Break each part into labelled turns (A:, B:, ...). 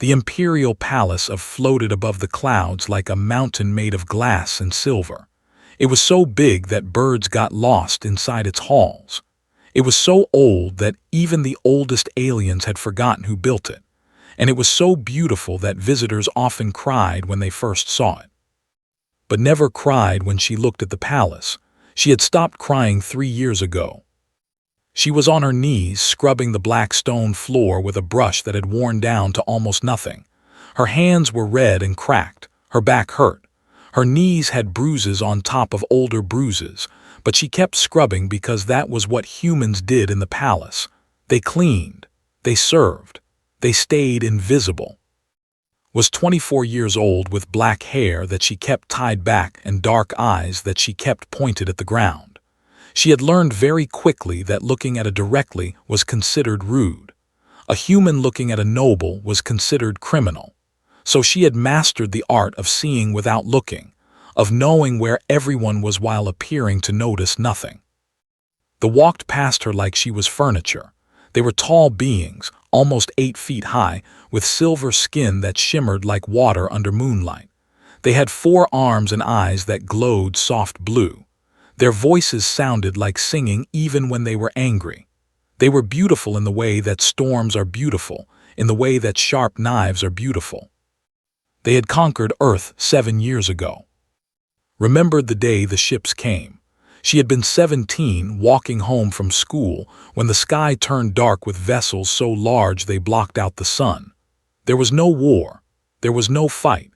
A: The imperial palace floated above the clouds like a mountain made of glass and silver. It was so big that birds got lost inside its halls. It was so old that even the oldest aliens had forgotten who built it. And it was so beautiful that visitors often cried when they first saw it. But never cried when she looked at the palace. She had stopped crying 3 years ago. She was on her knees, scrubbing the black stone floor with a brush that had worn down to almost nothing. Her hands were red and cracked. Her back hurt. Her knees had bruises on top of older bruises, but she kept scrubbing because that was what humans did in the palace. They cleaned. They served. They stayed invisible. Was 24 years old with black hair that she kept tied back and dark eyes that she kept pointed at the ground. She had learned very quickly that looking at a directly was considered rude. A human looking at a noble was considered criminal. So she had mastered the art of seeing without looking, of knowing where everyone was while appearing to notice nothing. They walked past her like she was furniture. They were tall beings, almost 8 feet high, with silver skin that shimmered like water under moonlight. They had 4 arms and eyes that glowed soft blue. Their voices sounded like singing even when they were angry. They were beautiful in the way that storms are beautiful, in the way that sharp knives are beautiful. They had conquered Earth 7 years ago. Remembered the day the ships came. She had been 17 walking home from school when the sky turned dark with vessels so large they blocked out the sun. There was no war. There was no fight.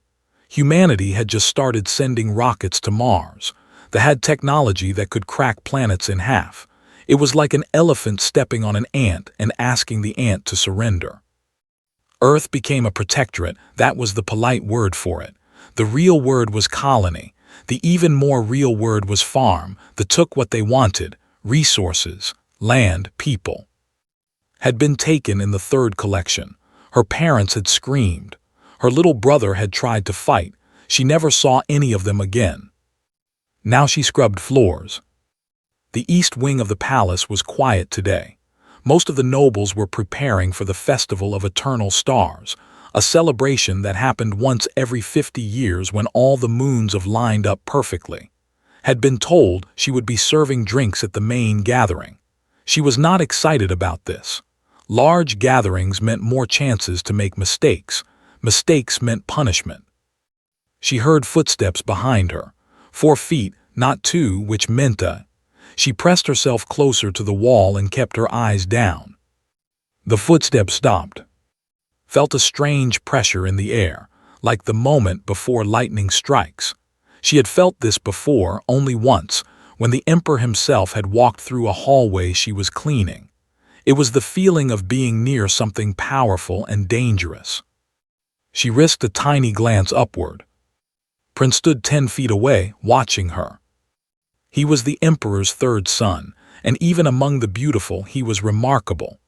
A: Humanity had just started sending rockets to Mars. They had technology that could crack planets in half. It was like an elephant stepping on an ant and asking the ant to surrender. Earth became a protectorate. That was the polite word for it. The real word was colony. The even more real word was farm. That took what they wanted, resources, land, people. Had been taken in the 3rd collection. Her parents had screamed. Her little brother had tried to fight. She never saw any of them again. Now she scrubbed floors. The east wing of the palace was quiet today. Most of the nobles were preparing for the Festival of Eternal Stars, a celebration that happened once every 50 years when all the moons have lined up perfectly. Had been told she would be serving drinks at the main gathering. She was not excited about this. Large gatherings meant more chances to make mistakes. Mistakes meant punishment. She heard footsteps behind her. 4 feet, not 2, which meant She pressed herself closer to the wall and kept her eyes down. The footsteps stopped. Felt a strange pressure in the air, like the moment before lightning strikes. She had felt this before, only once, when the Emperor himself had walked through a hallway she was cleaning. It was the feeling of being near something powerful and dangerous. She risked a tiny glance upward. Prince stood 10 feet away, watching her. He was the Emperor's 3rd son, and even among the beautiful he was remarkable.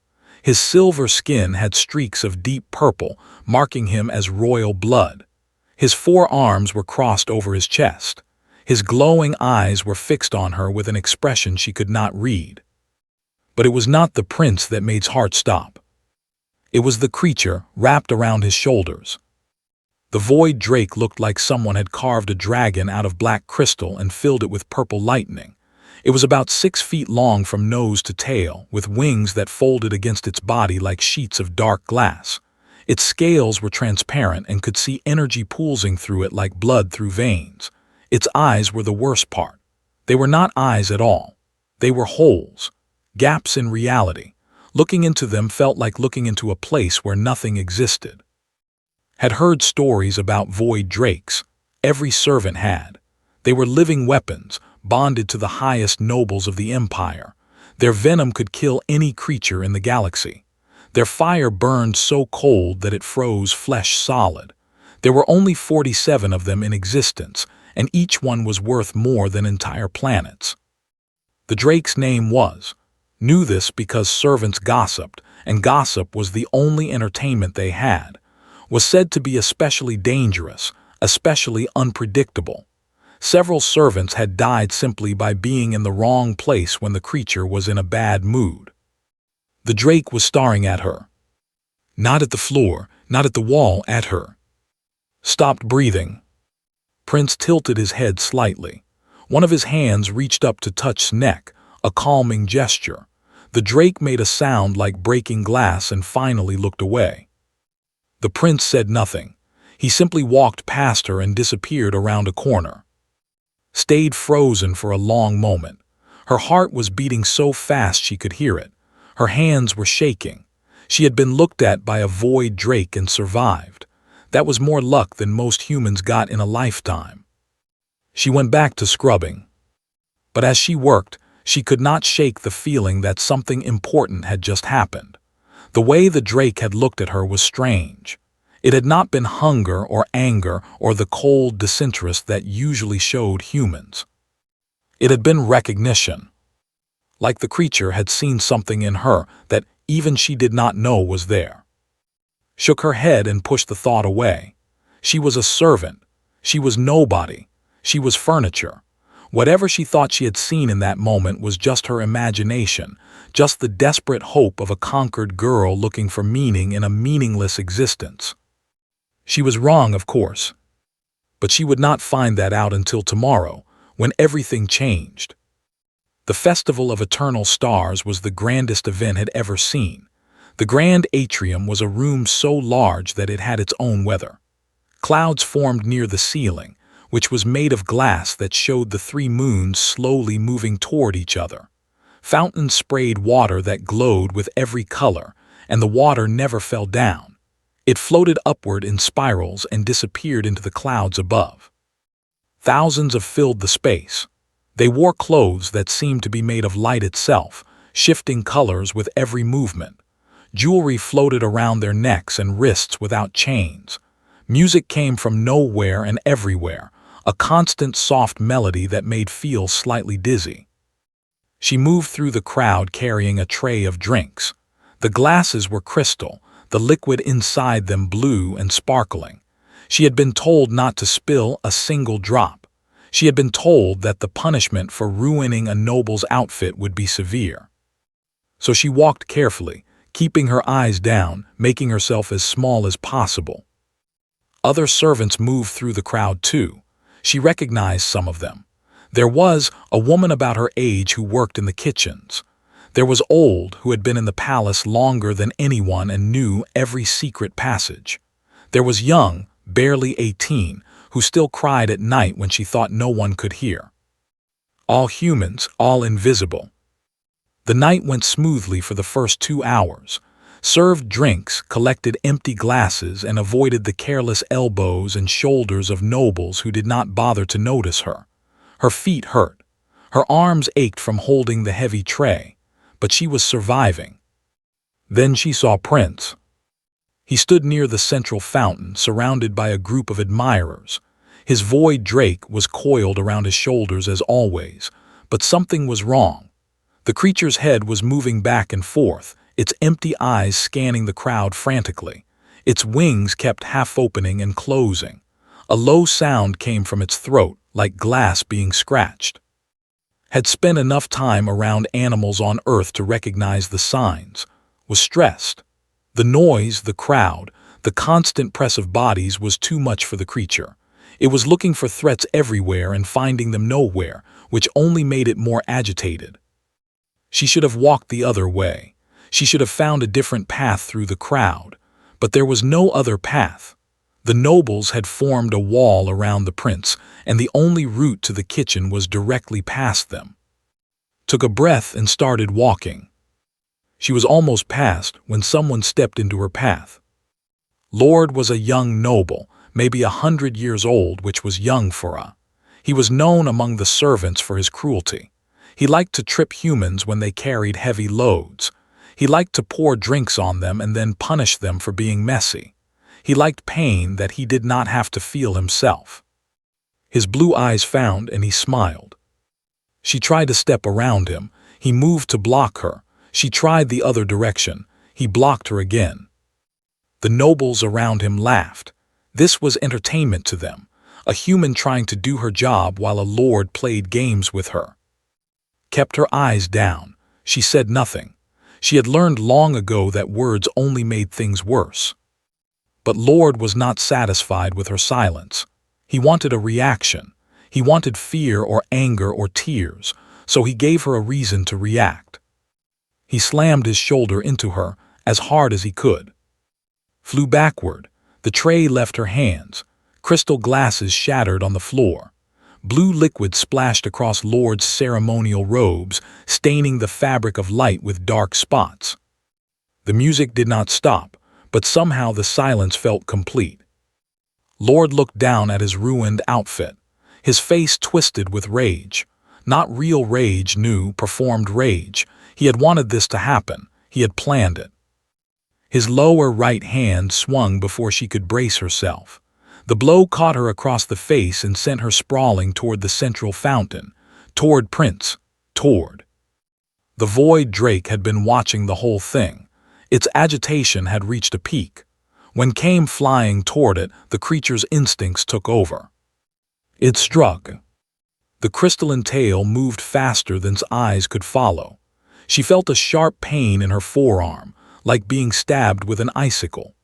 A: His silver skin had streaks of deep purple, marking him as royal blood. His 4 arms were crossed over his chest. His glowing eyes were fixed on her with an expression she could not read. But it was not the prince that made his heart stop. It was the creature wrapped around his shoulders. The void drake looked like someone had carved a dragon out of black crystal and filled it with purple lightning. It was about 6 feet long from nose to tail, with wings that folded against its body like sheets of dark glass. Its scales were transparent and could see energy pulsing through it like blood through veins. Its eyes were the worst part. They were not eyes at all. They were holes, gaps in reality. Looking into them felt like looking into a place where nothing existed. Had heard stories about void drakes. Every servant had. They were living weapons, bonded to the highest nobles of the empire. Their venom could kill any creature in the galaxy. Their fire burned so cold that it froze flesh solid. There were only 47 of them in existence, and each one was worth more than entire planets. The drake's name knew this because servants gossiped, and gossip was the only entertainment they had. Was said to be especially dangerous, especially unpredictable. Several servants had died simply by being in the wrong place when the creature was in a bad mood. The drake was staring at her. Not at the floor, Not at the wall, at her. Stopped breathing. Prince tilted his head slightly. One of his hands reached up to touch's neck, a calming gesture. The drake made a sound like breaking glass and finally looked away. The prince said nothing. He simply walked past her and disappeared around a corner. Stayed frozen for a long moment. Her heart was beating so fast she could hear it. Her hands were shaking. She had been looked at by a void drake and survived. That was more luck than most humans got in a lifetime. She went back to scrubbing. But as she worked, she could not shake the feeling that something important had just happened. The way the drake had looked at her was strange. It had not been hunger or anger or the cold disinterest that usually showed humans. It had been recognition. Like the creature had seen something in her that even she did not know was there. Shook her head and pushed the thought away. She was a servant. She was nobody. She was furniture. Whatever she thought she had seen in that moment was just her imagination, just the desperate hope of a conquered girl looking for meaning in a meaningless existence. She was wrong, of course. But she would not find that out until tomorrow, when everything changed. The Festival of Eternal Stars was the grandest event had ever seen. The grand atrium was a room so large that it had its own weather. Clouds formed near the ceiling, which was made of glass that showed the 3 moons slowly moving toward each other. Fountains sprayed water that glowed with every color, and the water never fell down. It floated upward in spirals and disappeared into the clouds above. Thousands filled the space. They wore clothes that seemed to be made of light itself, shifting colors with every movement. Jewelry floated around their necks and wrists without chains. Music came from nowhere and everywhere, a constant soft melody that made feel slightly dizzy. She moved through the crowd carrying a tray of drinks. The glasses were crystal, the liquid inside them blue and sparkling. She had been told not to spill a single drop. She had been told that the punishment for ruining a noble's outfit would be severe. So she walked carefully, keeping her eyes down, making herself as small as possible. Other servants moved through the crowd too. She recognized some of them. There was a woman about her age who worked in the kitchens. There was Old, who had been in the palace longer than anyone and knew every secret passage. There was Young, barely 18, who still cried at night when she thought no one could hear. All humans, all invisible. The night went smoothly for the first 2 hours. Served drinks, collected empty glasses, and avoided the careless elbows and shoulders of nobles who did not bother to notice her. Her feet hurt. Her arms ached from holding the heavy tray, but she was surviving. Then she saw Prince. He stood near the central fountain, surrounded by a group of admirers. His void drake was coiled around his shoulders as always, but something was wrong. The creature's head was moving back and forth, its empty eyes scanning the crowd frantically. Its wings kept half opening and closing. A low sound came from its throat, like glass being scratched. Had spent enough time around animals on Earth to recognize the signs. Was stressed. The noise, the crowd, the constant press of bodies was too much for the creature. It was looking for threats everywhere and finding them nowhere, which only made it more agitated. She should have walked the other way. She should have found a different path through the crowd. But there was no other path. The nobles had formed a wall around the prince, and the only route to the kitchen was directly past them. Took a breath and started walking. She was almost past when someone stepped into her path. Lord was a young noble, maybe 100 years old, which was young for a. He was known among the servants for his cruelty. He liked to trip humans when they carried heavy loads. He liked to pour drinks on them and then punish them for being messy. He liked pain that he did not have to feel himself. His blue eyes found and he smiled. She tried to step around him. He moved to block her. She tried the other direction. He blocked her again. The nobles around him laughed. This was entertainment to them, a human trying to do her job while a lord played games with her. Kept her eyes down. She said nothing. She had learned long ago that words only made things worse. But Lord was not satisfied with her silence. He wanted a reaction. He wanted fear or anger or tears, so he gave her a reason to react. He slammed his shoulder into her as hard as he could. Flew backward. The tray left her hands. Crystal glasses shattered on the floor. Blue liquid splashed across Lord's ceremonial robes, staining the fabric of light with dark spots. The music did not stop, but somehow the silence felt complete. Lord looked down at his ruined outfit. His face twisted with rage. Not real rage, new, performed rage. He had wanted this to happen. He had planned it. His lower right hand swung before she could brace herself. The blow caught her across the face and sent her sprawling toward the central fountain, toward Prince, toward. The Void Drake had been watching the whole thing. Its agitation had reached a peak. When came flying toward it, the creature's instincts took over. It struck. The crystalline tail moved faster than its eyes could follow. She felt a sharp pain in her forearm, like being stabbed with an icicle.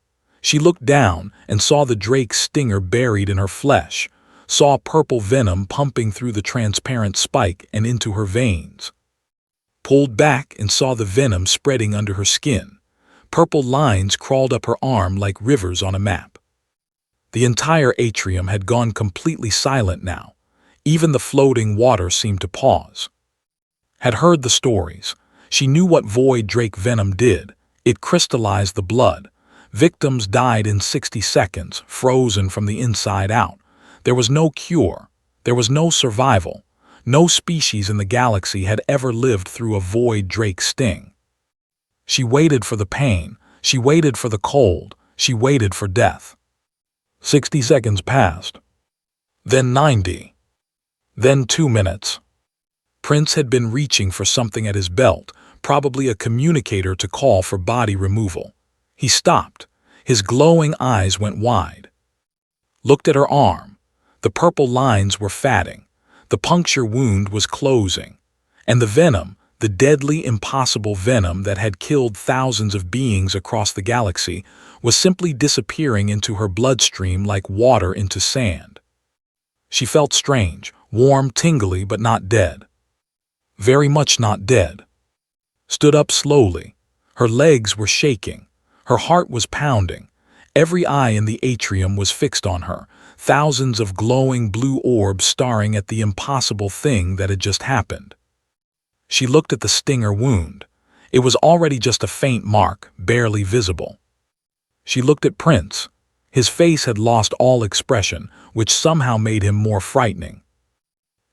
A: She looked down and saw the drake's stinger buried in her flesh, saw purple venom pumping through the transparent spike and into her veins. Pulled back and saw the venom spreading under her skin. Purple lines crawled up her arm like rivers on a map. The entire atrium had gone completely silent now. Even the floating water seemed to pause. Had heard the stories. She knew what Void Drake venom did. It crystallized the blood. Victims died in 60 seconds, frozen from the inside out. There was no cure. There was no survival. No species in the galaxy had ever lived through a Void Drake sting. She waited for the pain. She waited for the cold. She waited for death. 60 seconds passed. Then 90. Then 2 minutes. Prince had been reaching for something at his belt, probably a communicator to call for body removal. He stopped. His glowing eyes went wide. Looked at her arm. The purple lines were fatting. The puncture wound was closing. And the venom, the deadly, impossible venom that had killed thousands of beings across the galaxy, was simply disappearing into her bloodstream like water into sand. She felt strange, warm, tingly, but not dead. Very much not dead. Stood up slowly. Her legs were shaking. Her heart was pounding. Every eye in the atrium was fixed on her, thousands of glowing blue orbs staring at the impossible thing that had just happened. She looked at the stinger wound. It was already just a faint mark, barely visible. She looked at Prince. His face had lost all expression, which somehow made him more frightening.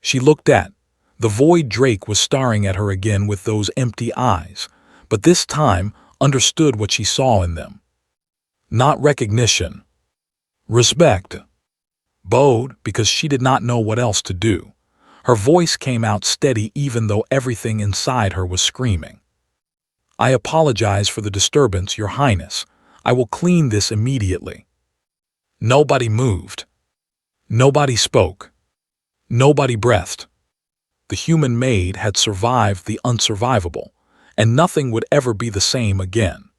A: She looked at. The Void Drake was staring at her again with those empty eyes, but this time understood what she saw in them. Not recognition. Respect. Bowed because she did not know what else to do. Her voice came out steady even though everything inside her was screaming. I apologize for the disturbance, Your Highness. I will clean this immediately. Nobody moved. Nobody spoke. Nobody breathed. The human maid had survived the unsurvivable, and nothing would ever be the same again.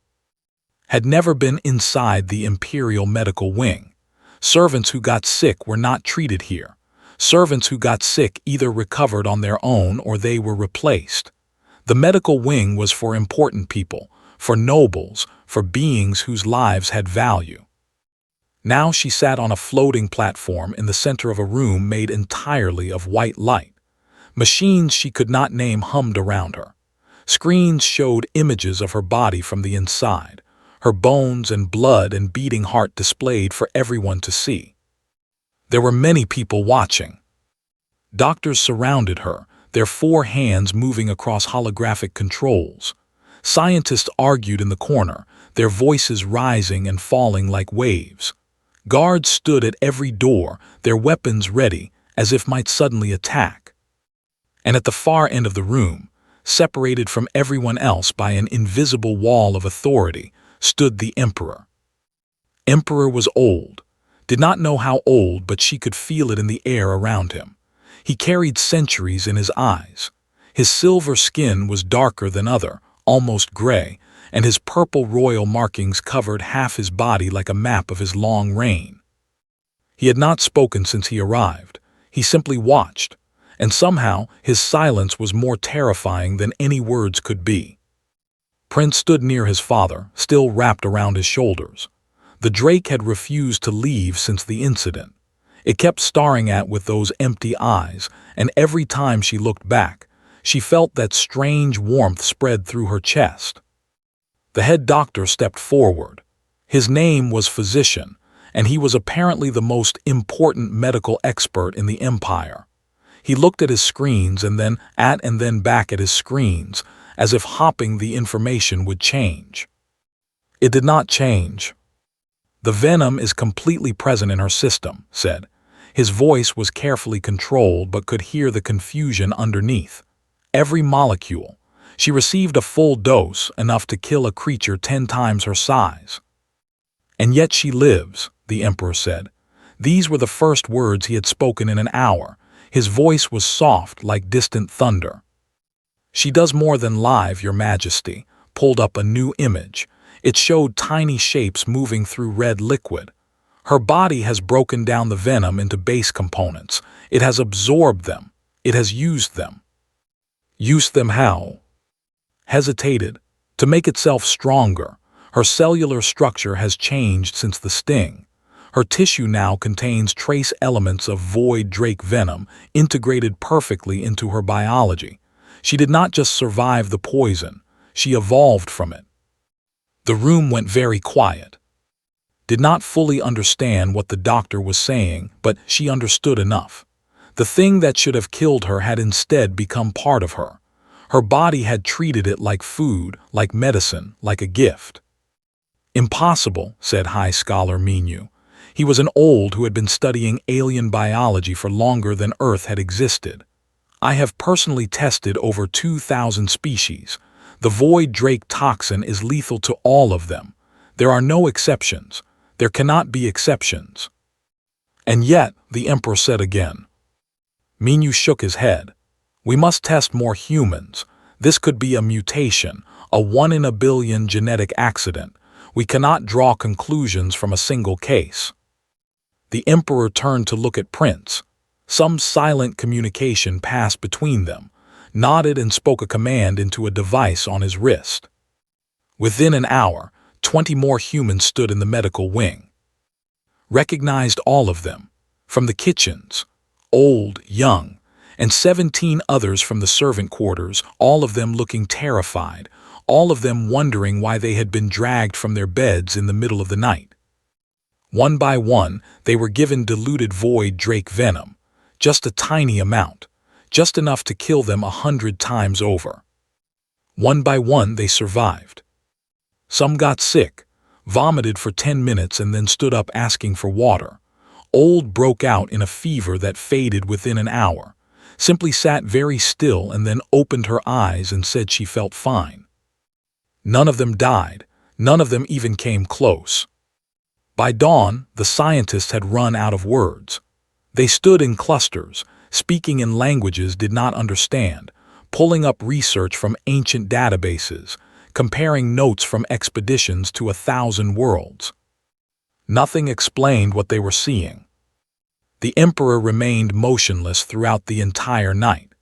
A: Had never been inside the Imperial Medical Wing. Servants who got sick were not treated here. Servants who got sick either recovered on their own or they were replaced. The medical wing was for important people, for nobles, for beings whose lives had value. Now she sat on a floating platform in the center of a room made entirely of white light. Machines she could not name hummed around her. Screens showed images of her body from the inside, her bones and blood and beating heart displayed for everyone to see. There were many people watching. Doctors surrounded her, their 4 hands moving across holographic controls. Scientists argued in the corner, their voices rising and falling like waves. Guards stood at every door, their weapons ready, as if might suddenly attack. And at the far end of the room, separated from everyone else by an invisible wall of authority, stood the Emperor. Emperor was old. Did not know how old, but she could feel it in the air around him. He carried centuries in his eyes. His silver skin was darker than other, almost gray, and his purple royal markings covered half his body like a map of his long reign. He had not spoken since he arrived. He simply watched, and somehow his silence was more terrifying than any words could be. Prince stood near his father, still wrapped around his shoulders. The drake had refused to leave since the incident. It kept staring at with those empty eyes, and every time she looked back, she felt that strange warmth spread through her chest. The head doctor stepped forward. His name was Physician, and he was apparently the most important medical expert in the Empire. He looked at his screens and then back at his screens, as if hoping the information would change. It did not change. "The venom is completely present in her system," said. His voice was carefully controlled but could hear the confusion underneath. Every molecule. She received a full dose, enough to kill a creature 10 times her size. "And yet she lives," the Emperor said. These were the first words he had spoken in an hour. His voice was soft like distant thunder. "She does more than live, Your Majesty," pulled up a new image. It showed tiny shapes moving through red liquid. "Her body has broken down the venom into base components. It has absorbed them. It has used them." "Used them how?" Hesitated. "To make itself stronger. Her cellular structure has changed since the sting. Her tissue now contains trace elements of void drake venom integrated perfectly into her biology. She did not just survive the poison, she evolved from it." The room went very quiet. Did not fully understand what the doctor was saying, but she understood enough. The thing that should have killed her had instead become part of her. Her body had treated it like food, like medicine, like a gift. "Impossible," said High Scholar Minyu. He was an old who had been studying alien biology for longer than Earth had existed. "I have personally tested over 2,000 species. The void drake toxin is lethal to all of them. There are no exceptions. There cannot be exceptions." "And yet," the Emperor said again. Minyu shook his head. "We must test more humans. This could be a mutation, a 1 in a billion genetic accident. We cannot draw conclusions from a single case." The Emperor turned to look at Prince. Some silent communication passed between them, nodded and spoke a command into a device on his wrist. Within an hour, 20 more humans stood in the medical wing. Recognized all of them, from the kitchens, old, young, and 17 others from the servant quarters, all of them looking terrified, all of them wondering why they had been dragged from their beds in the middle of the night. One by one, they were given diluted void drake venom, just a tiny amount, just enough to kill them 100 times over. One by one, they survived. Some got sick, vomited for 10 minutes and then stood up asking for water. Old broke out in a fever that faded within an hour, simply sat very still and then opened her eyes and said she felt fine. None of them died, none of them even came close. By dawn, the scientists had run out of words. They stood in clusters, speaking in languages did not understand, pulling up research from ancient databases, comparing notes from expeditions to 1,000 worlds. Nothing explained what they were seeing. The Emperor remained motionless throughout the entire night.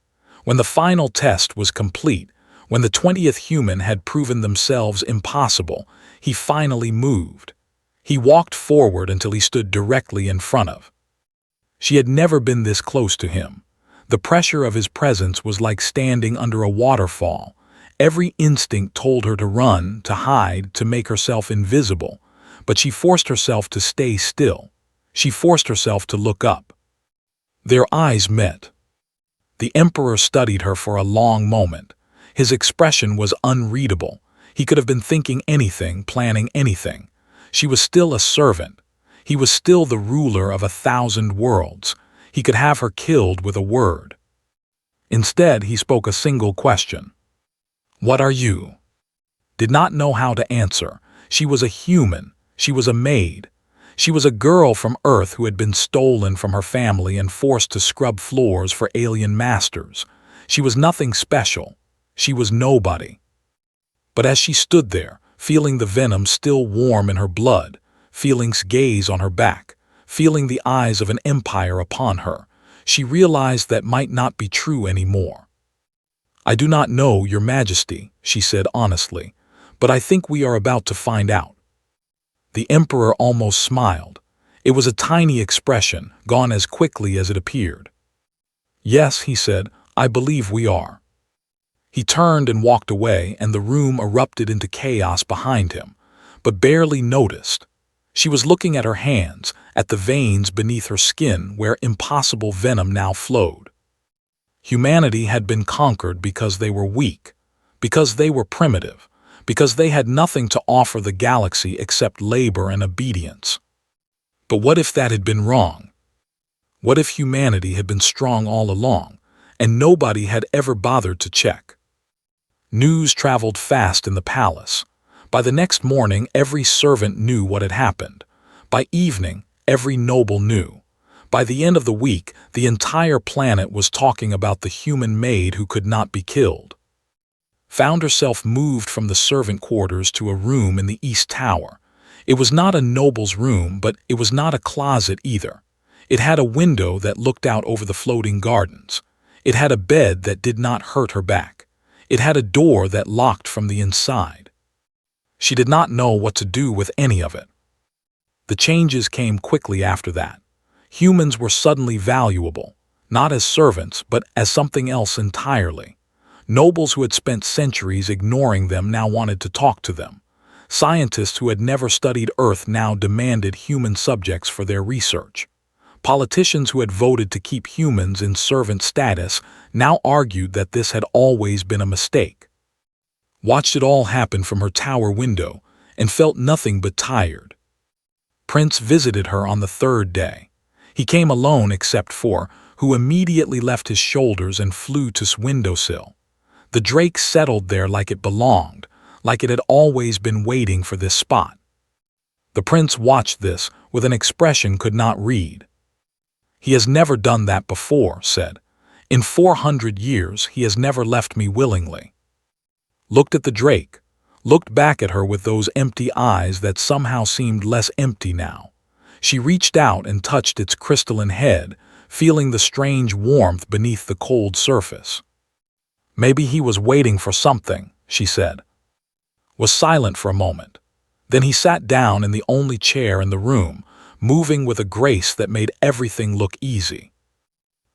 A: When the final test was complete, when the 20th human had proven themselves impossible, he finally moved. He walked forward until he stood directly in front of. She had never been this close to him. The pressure of his presence was like standing under a waterfall. Every instinct told her to run, to hide, to make herself invisible, but she forced herself to stay still. She forced herself to look up. Their eyes met. The Emperor studied her for a long moment. His expression was unreadable. He could have been thinking anything, planning anything. She was still a servant. He was still the ruler of 1,000 worlds. He could have her killed with a word. Instead, he spoke a single question. "What are you?" Did not know how to answer. She was a human. She was a maid. She was a girl from Earth who had been stolen from her family and forced to scrub floors for alien masters. She was nothing special. She was nobody. But as she stood there, feeling the venom still warm in her blood, feeling's gaze on her back, feeling the eyes of an empire upon her, she realized that might not be true anymore. "I do not know, Your Majesty," she said honestly, "but I think we are about to find out." The emperor almost smiled. It was a tiny expression, gone as quickly as it appeared. "Yes," he said, "I believe we are." He turned and walked away, and the room erupted into chaos behind him, but barely noticed. She was looking at her hands, at the veins beneath her skin where impossible venom now flowed. Humanity had been conquered because they were weak, because they were primitive, because they had nothing to offer the galaxy except labor and obedience. But what if that had been wrong? What if humanity had been strong all along, and nobody had ever bothered to check? News traveled fast in the palace. By the next morning, every servant knew what had happened. By evening, every noble knew. By the end of the week, the entire planet was talking about the human maid who could not be killed. Found herself moved from the servant quarters to a room in the East Tower. It was not a noble's room, but it was not a closet either. It had a window that looked out over the floating gardens. It had a bed that did not hurt her back. It had a door that locked from the inside. She did not know what to do with any of it. The changes came quickly after that. Humans were suddenly valuable, not as servants, but as something else entirely. Nobles who had spent centuries ignoring them now wanted to talk to them. Scientists who had never studied Earth now demanded human subjects for their research. Politicians who had voted to keep humans in servant status now argued that this had always been a mistake. Watched it all happen from her tower window and felt nothing but tired. Prince visited her on the third day. He came alone except for, who immediately left his shoulders and flew to his windowsill. The drake settled there like it belonged, like it had always been waiting for this spot. The prince watched this with an expression could not read. "He has never done that before," said. "In 400 years he has never left me willingly." Looked at the drake, looked back at her with those empty eyes that somehow seemed less empty now. She reached out and touched its crystalline head, feeling the strange warmth beneath the cold surface. "Maybe he was waiting for something," she said. Was silent for a moment. Then he sat down in the only chair in the room, moving with a grace that made everything look easy.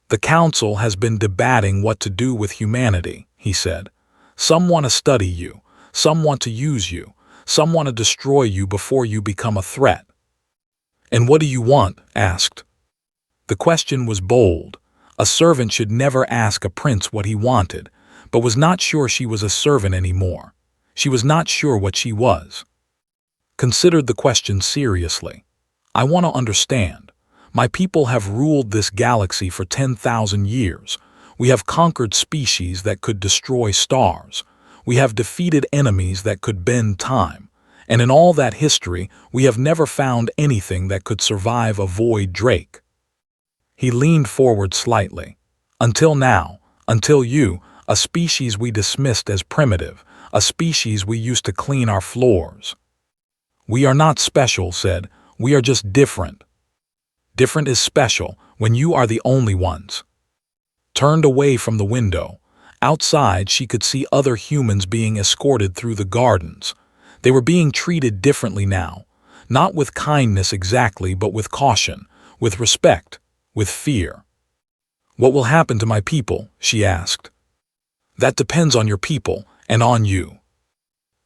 A: "The council has been debating what to do with humanity," he said. "Some want to study you, some want to use you, some want to destroy you before you become a threat." "And what do you want?" asked. The question was bold. A servant should never ask a prince what he wanted, but was not sure she was a servant anymore. She was not sure what she was. Considered the question seriously. "I want to understand. My people have ruled this galaxy for 10,000 years. We have conquered species that could destroy stars. We have defeated enemies that could bend time. And in all that history, we have never found anything that could survive a void drake." He leaned forward slightly. "Until now, until you, a species we dismissed as primitive, a species we used to clean our floors." "We are not special," said. "We are just different." "Different is special when you are the only ones." Turned away from the window. Outside, she could see other humans being escorted through the gardens. They were being treated differently now, not with kindness exactly, but with caution, with respect, with fear. "What will happen to my people?" she asked. "That depends on your people and on you."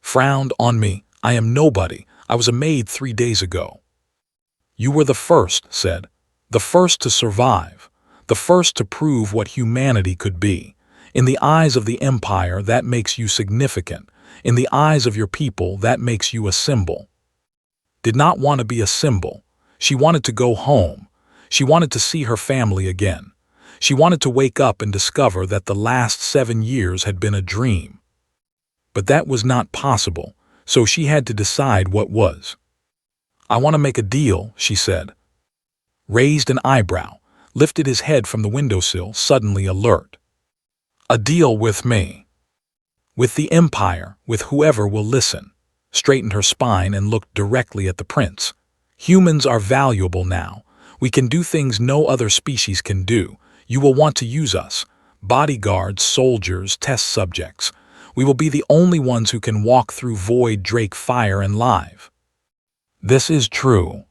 A: Frowned. "On me? I am nobody. I was a maid 3 days ago." "You were the first," said. "The first to survive. The first to prove what humanity could be. In the eyes of the empire, that makes you significant. In the eyes of your people, that makes you a symbol." Did not want to be a symbol. She wanted to go home. She wanted to see her family again. She wanted to wake up and discover that the last 7 years had been a dream. But that was not possible, so she had to decide what was. "I want to make a deal," she said. Raised an eyebrow, lifted his head from the windowsill, suddenly alert. "A deal with me?" With the Empire, with whoever will listen. Straightened her spine and looked directly at the prince. Humans are valuable now. We can do things no other species can do. You will want to use us. Bodyguards, soldiers, test subjects. We will be the only ones who can walk through void Drake fire and live. This is true.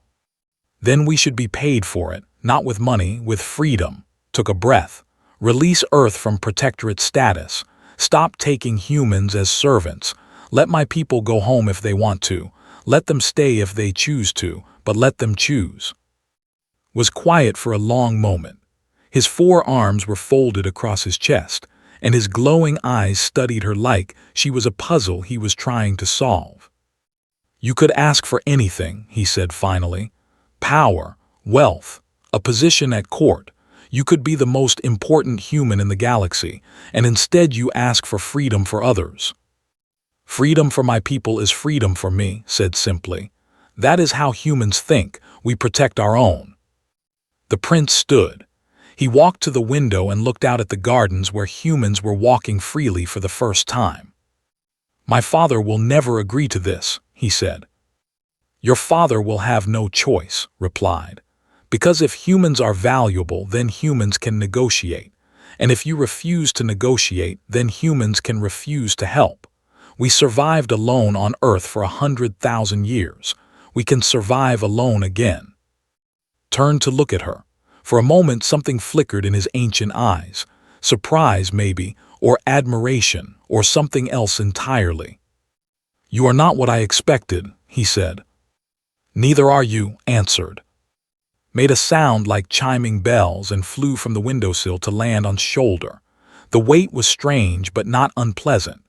A: Then we should be paid for it, not with money, with freedom. Took a breath. Release Earth from protectorate status. Stop taking humans as servants. Let my people go home if they want to. Let them stay if they choose to, but let them choose. Was quiet for a long moment. His forearms were folded across his chest, and his glowing eyes studied her like she was a puzzle he was trying to solve. You could ask for anything, he said finally. Power, wealth, a position at court. You could be the most important human in the galaxy, and instead you ask for freedom for others. Freedom for my people is freedom for me, said simply. That is how humans think. We protect our own. The prince stood. He walked to the window and looked out at the gardens where humans were walking freely for the first time. My father will never agree to this, he said. Your father will have no choice, replied. Because if humans are valuable, then humans can negotiate. And if you refuse to negotiate, then humans can refuse to help. We survived alone on Earth for 100,000 years. We can survive alone again. Turned to look at her. For a moment something flickered in his ancient eyes. Surprise, maybe, or admiration, or something else entirely. You are not what I expected, he said. Neither are you, answered. Made a sound like chiming bells and flew from the windowsill to land on shoulder. The weight was strange but not unpleasant.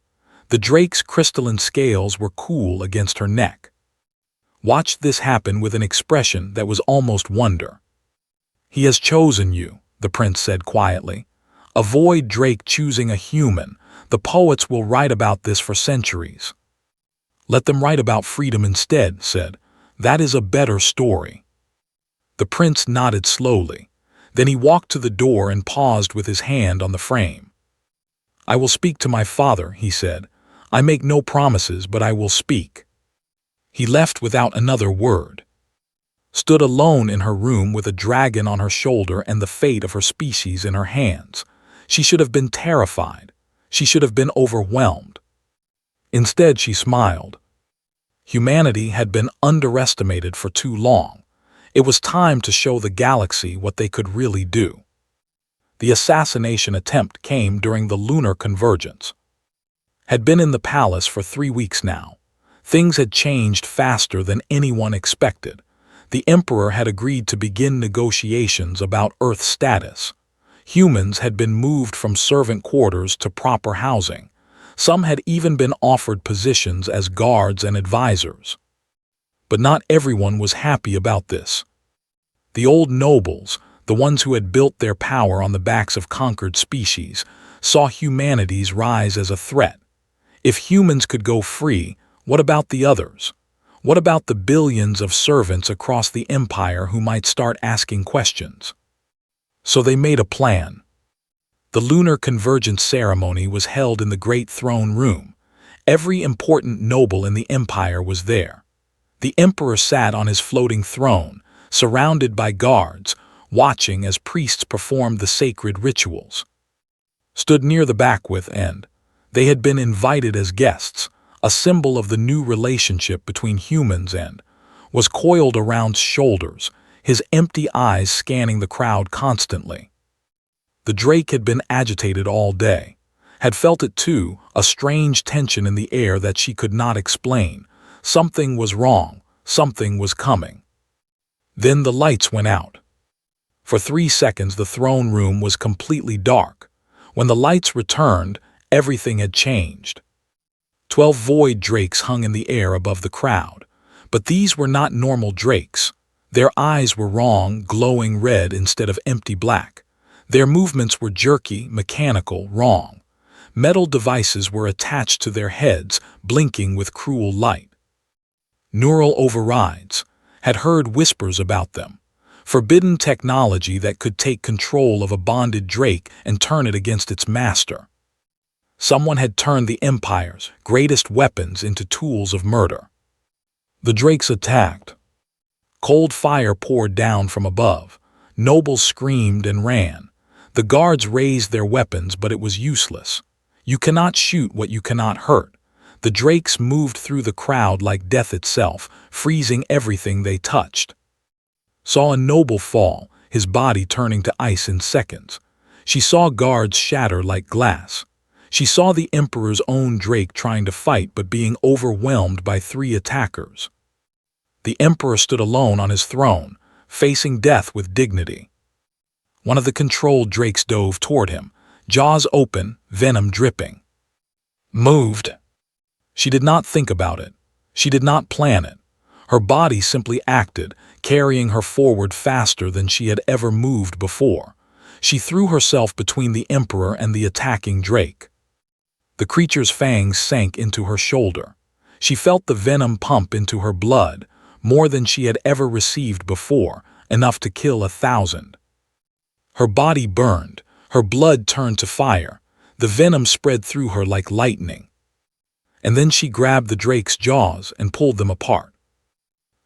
A: The drake's crystalline scales were cool against her neck. Watched this happen with an expression that was almost wonder. He has chosen you, the prince said quietly. Avoid Drake choosing a human. The poets will write about this for centuries. Let them write about freedom instead, said. That is a better story. The prince nodded slowly. Then he walked to the door and paused with his hand on the frame. I will speak to my father, he said. I make no promises, but I will speak. He left without another word. Stood alone in her room with a dragon on her shoulder and the fate of her species in her hands. She should have been terrified. She should have been overwhelmed. Instead, she smiled. Humanity had been underestimated for too long. It was time to show the galaxy what they could really do. The assassination attempt came during the lunar convergence. Had been in the palace for 3 weeks now. Things had changed faster than anyone expected. The Emperor had agreed to begin negotiations about Earth status. Humans had been moved from servant quarters to proper housing. Some had even been offered positions as guards and advisors. But not everyone was happy about this. The old nobles, the ones who had built their power on the backs of conquered species, saw humanity's rise as a threat. If humans could go free, what about the others? What about the billions of servants across the empire who might start asking questions? So they made a plan. The lunar convergence ceremony was held in the great throne room. Every important noble in the empire was there. The emperor sat on his floating throne, surrounded by guards, watching as priests performed the sacred rituals. Stood near the back with and they had been invited as guests, a symbol of the new relationship between humans and was coiled around shoulders, his empty eyes scanning the crowd constantly. The drake had been agitated all day, had felt it too, a strange tension in the air that she could not explain. Something was wrong, something was coming. Then the lights went out. For 3 seconds the throne room was completely dark. When the lights returned, everything had changed. 12 void drakes hung in the air above the crowd. But these were not normal drakes. Their eyes were wrong, glowing red instead of empty black. Their movements were jerky, mechanical, wrong. Metal devices were attached to their heads, blinking with cruel light. Neural overrides. Had heard whispers about them. Forbidden technology that could take control of a bonded drake and turn it against its master. Someone had turned the Empire's greatest weapons into tools of murder. The Drakes attacked. Cold fire poured down from above. Nobles screamed and ran. The guards raised their weapons, but it was useless. You cannot shoot what you cannot hurt. The Drakes moved through the crowd like death itself, freezing everything they touched. Saw a noble fall, his body turning to ice in seconds. She saw guards shatter like glass. She saw the Emperor's own Drake trying to fight but being overwhelmed by 3 attackers. The Emperor stood alone on his throne, facing death with dignity. One of the controlled Drakes dove toward him, jaws open, venom dripping. Moved. She did not think about it. She did not plan it. Her body simply acted, carrying her forward faster than she had ever moved before. She threw herself between the Emperor and the attacking Drake. The creature's fangs sank into her shoulder. She felt the venom pump into her blood, more than she had ever received before, enough to kill 1,000. Her body burned, her blood turned to fire, the venom spread through her like lightning. And then she grabbed the Drake's jaws and pulled them apart.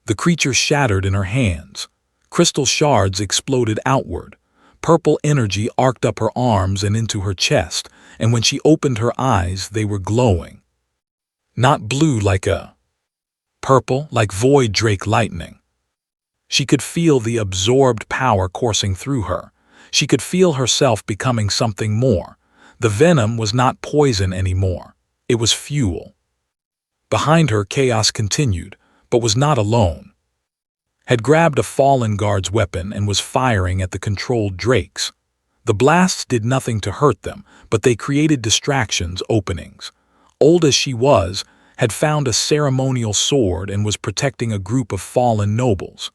A: The creature shattered in her hands. Crystal shards exploded outward. Purple energy arced up her arms and into her chest, and when she opened her eyes, they were glowing. Not blue like purple like void Drake lightning. She could feel the absorbed power coursing through her. She could feel herself becoming something more. The venom was not poison anymore. It was fuel. Behind her, chaos continued, but was not alone. Had grabbed a fallen guard's weapon and was firing at the controlled Drakes. The blasts did nothing to hurt them, but they created distractions, openings. Old as she was, had found a ceremonial sword and was protecting a group of fallen nobles.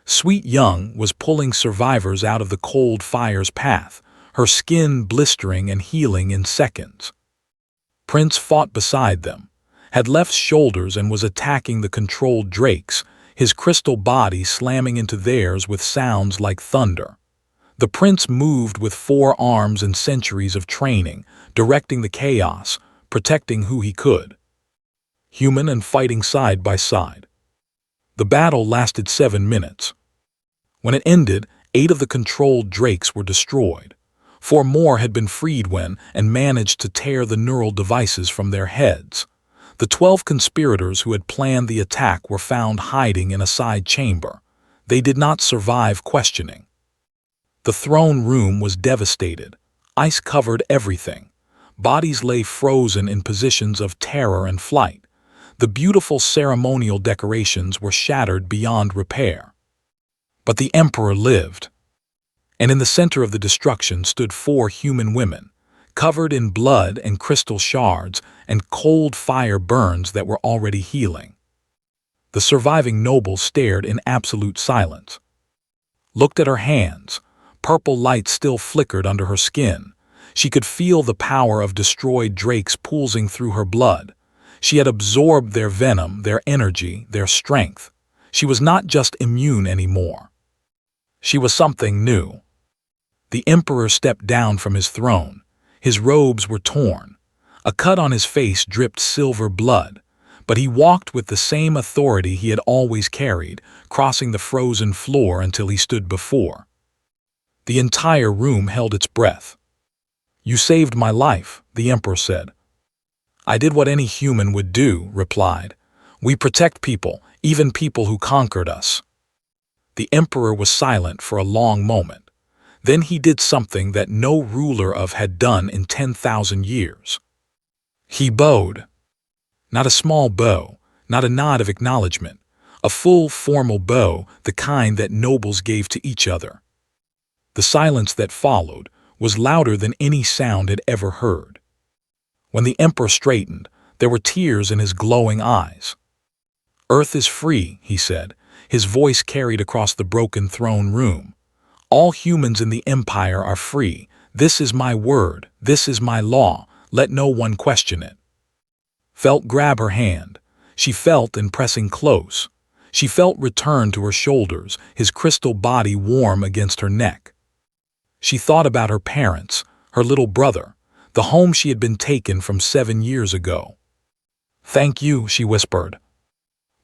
A: Sweet Young was pulling survivors out of the cold fire's path, her skin blistering and healing in seconds. Prince fought beside them, had left shoulders and was attacking the controlled Drakes, his crystal body slamming into theirs with sounds like thunder. The prince moved with 4 arms and centuries of training, directing the chaos, protecting who he could. Human and fighting side by side. The battle lasted 7 minutes. When it ended, 8 of the controlled Drakes were destroyed. 4 more had been freed when and managed to tear the neural devices from their heads. The 12 conspirators who had planned the attack were found hiding in a side chamber. They did not survive questioning. The throne room was devastated. Ice covered everything. Bodies lay frozen in positions of terror and flight. The beautiful ceremonial decorations were shattered beyond repair. But the Emperor lived. And in the center of the destruction stood 4 human women, covered in blood and crystal shards and cold fire burns that were already healing. The surviving nobles stared in absolute silence. Looked at her hands. Purple light still flickered under her skin. She could feel the power of destroyed Drakes pulsing through her blood. She had absorbed their venom, their energy, their strength. She was not just immune anymore. She was something new. The Emperor stepped down from his throne. His robes were torn. A cut on his face dripped silver blood, but he walked with the same authority he had always carried, crossing the frozen floor until he stood before. The entire room held its breath. "You saved my life," the Emperor said. "I did what any human would do," replied. "We protect people, even people who conquered us." The Emperor was silent for a long moment. Then he did something that no ruler of had done in 10,000 years. He bowed. Not a small bow, not a nod of acknowledgement, a full formal bow, the kind that nobles gave to each other. The silence that followed was louder than any sound had ever heard. When the Emperor straightened, there were tears in his glowing eyes. "Earth is free," he said, his voice carried across the broken throne room. "All humans in the Empire are free. This is my word. This is my law. Let no one question it." Felt grab her hand. She felt in pressing close. She felt return to her shoulders, his crystal body warm against her neck. She thought about her parents, her little brother, the home she had been taken from 7 years ago. "Thank you," she whispered.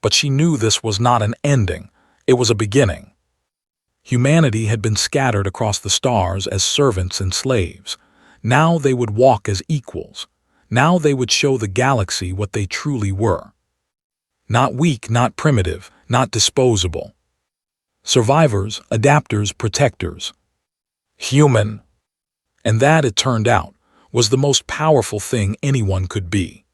A: But she knew this was not an ending, it was a beginning. Humanity had been scattered across the stars as servants and slaves. Now they would walk as equals. Now they would show the galaxy what they truly were. Not weak, not primitive, not disposable. Survivors, adapters, protectors. Human. And that, it turned out, was the most powerful thing anyone could be.